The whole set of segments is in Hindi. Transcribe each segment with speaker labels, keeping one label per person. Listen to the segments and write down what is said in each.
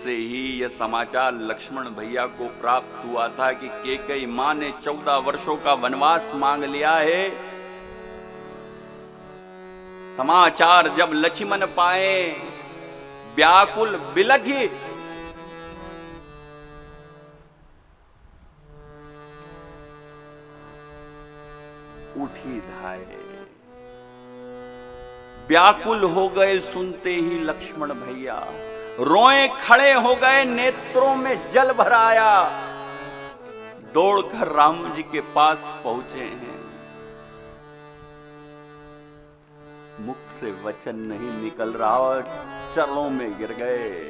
Speaker 1: जैसे ही यह समाचार लक्ष्मण भैया को प्राप्त हुआ था कि कैकेयी मां ने 14 वर्षों का वनवास मांग लिया है, समाचार जब लक्ष्मण पाए व्याकुल बिलखी उठी धाए, व्याकुल हो गए सुनते ही लक्ष्मण भैया, रोए खड़े हो गए, नेत्रों में जल भर आया, दौड़कर राम जी के पास पहुंचे हैं। मुख से वचन नहीं निकल रहा और चरणों में गिर गए।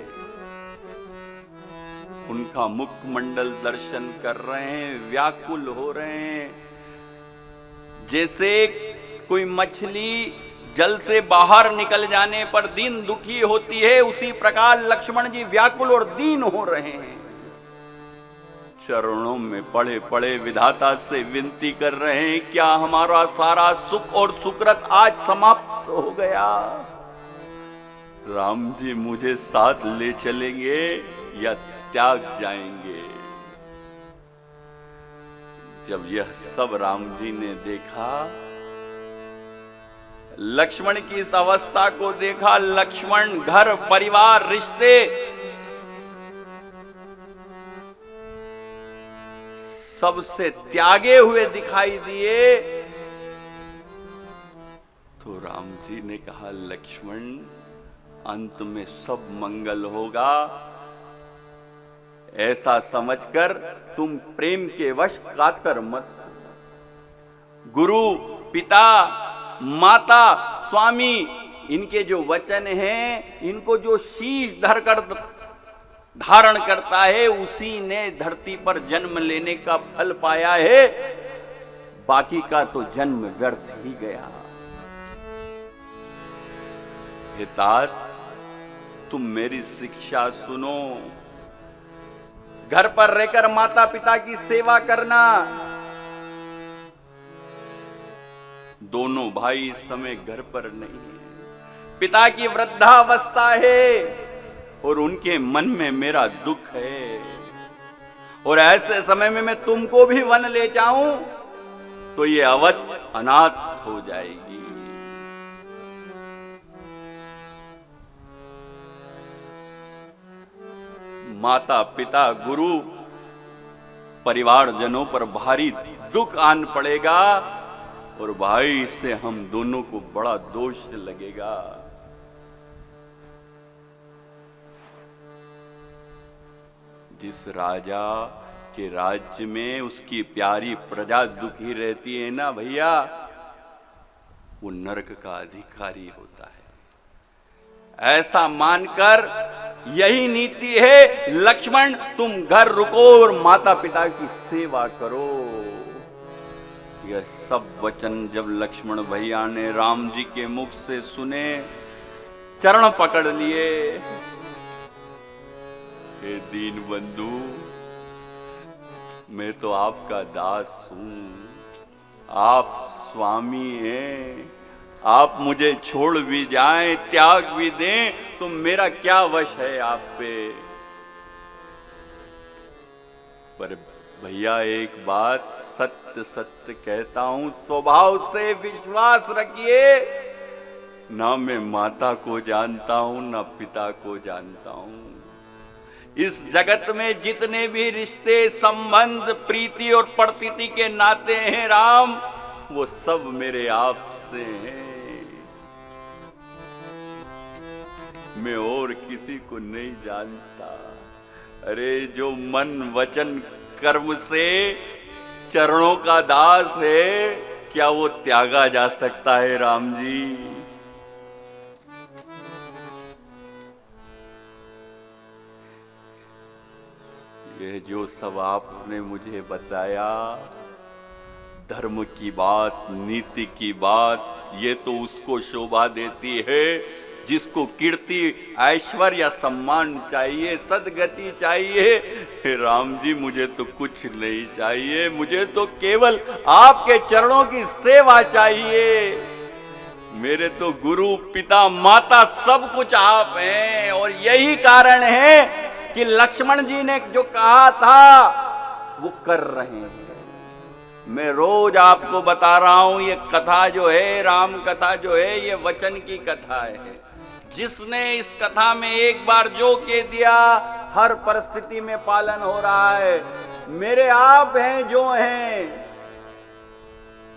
Speaker 1: उनका मुखमंडल दर्शन कर रहे हैं, व्याकुल हो रहे हैं। जैसे कोई मछली जल से बाहर निकल जाने पर दीन दुखी होती है, उसी प्रकार लक्ष्मण जी व्याकुल और दीन हो रहे हैं। चरणों में पड़े पड़े विधाता से विनती कर रहे हैं, क्या हमारा सारा सुख और सुकृत आज समाप्त हो गया? राम जी मुझे साथ ले चलेंगे या त्याग जाएंगे? जब यह सब राम जी ने देखा, लक्ष्मण की इस अवस्था को देखा, लक्ष्मण घर परिवार रिश्ते सबसे त्यागे हुए दिखाई दिए, तो राम जी ने कहा, लक्ष्मण अंत में सब मंगल होगा, ऐसा समझकर तुम प्रेम के वश कातर मत हो। गुरु, पिता, माता, स्वामी, इनके जो वचन हैं, इनको जो शीश धरकर धारण करता है, उसी ने धरती पर जन्म लेने का फल पाया है, बाकी का तो जन्म व्यर्थ ही गया। हे तात, तुम मेरी शिक्षा सुनो। घर पर रहकर माता पिता की सेवा करना। दोनों भाई इस समय घर पर नहीं है, पिता की वृद्धावस्था है और उनके मन में मेरा दुख है, और ऐसे समय में मैं तुमको भी वन ले जाऊं तो ये अवध अनाथ हो जाएगी। माता पिता गुरु परिवारजनों पर भारी दुख आन पड़ेगा, और भाई इससे हम दोनों को बड़ा दोष लगेगा। जिस राजा के राज्य में उसकी प्यारी प्रजा दुखी रहती है ना भैया, वो नरक का अधिकारी होता है। ऐसा मानकर यही नीति है, लक्ष्मण तुम घर रुको और माता पिता की सेवा करो। यह सब वचन जब लक्ष्मण भैया ने राम जी के मुख से सुने, चरण पकड़ लिए। हे दीन बंधु, मैं तो आपका दास हूं, आप स्वामी हैं, आप मुझे छोड़ भी जाएं, त्याग भी दें, तो मेरा क्या वश है आप पे? पर भैया एक बात सत्य सत्य कहता हूं, स्वभाव से विश्वास रखिए, ना मैं माता को जानता हूं ना पिता को जानता हूं। इस जगत में जितने भी रिश्ते संबंध प्रीति और प्रतीति के नाते हैं राम, वो सब मेरे आप से हैं। मैं और किसी को नहीं जानता। अरे जो मन वचन कर्म से चरणों का दास है, क्या वो त्यागा जा सकता है राम जी? ये जो सब आपने मुझे बताया, धर्म की बात, नीति की बात, ये तो उसको शोभा देती है जिसको कीर्ति ऐश्वर्य सम्मान चाहिए, सदगति चाहिए। राम जी मुझे तो कुछ नहीं चाहिए, मुझे तो केवल आपके चरणों की सेवा चाहिए। मेरे तो गुरु पिता माता सब कुछ आप हैं, और यही कारण है कि लक्ष्मण जी ने जो कहा था वो कर रहे हैं। मैं रोज आपको बता रहा हूं, ये कथा जो है, राम कथा जो है, ये वचन की कथा है। जिसने इस कथा में एक बार जो कह दिया, हर परिस्थिति में पालन हो रहा है। मेरे आप हैं जो हैं,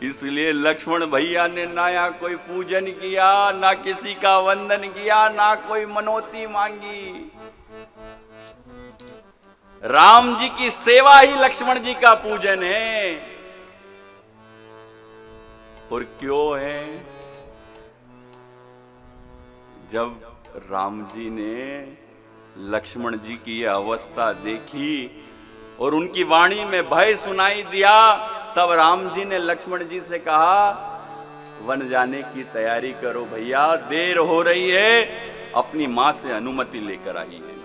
Speaker 1: इसलिए लक्ष्मण भैया ने ना कोई पूजन किया, ना किसी का वंदन किया, ना कोई मनोती मांगी। राम जी की सेवा ही लक्ष्मण जी का पूजन है। और क्यों है? जब राम जी ने लक्ष्मण जी की यह अवस्था देखी और उनकी वाणी में भय सुनाई दिया, तब राम जी ने लक्ष्मण जी से कहा, वन जाने की तैयारी करो भैया, देर हो रही है, अपनी मां से अनुमति लेकर आइए।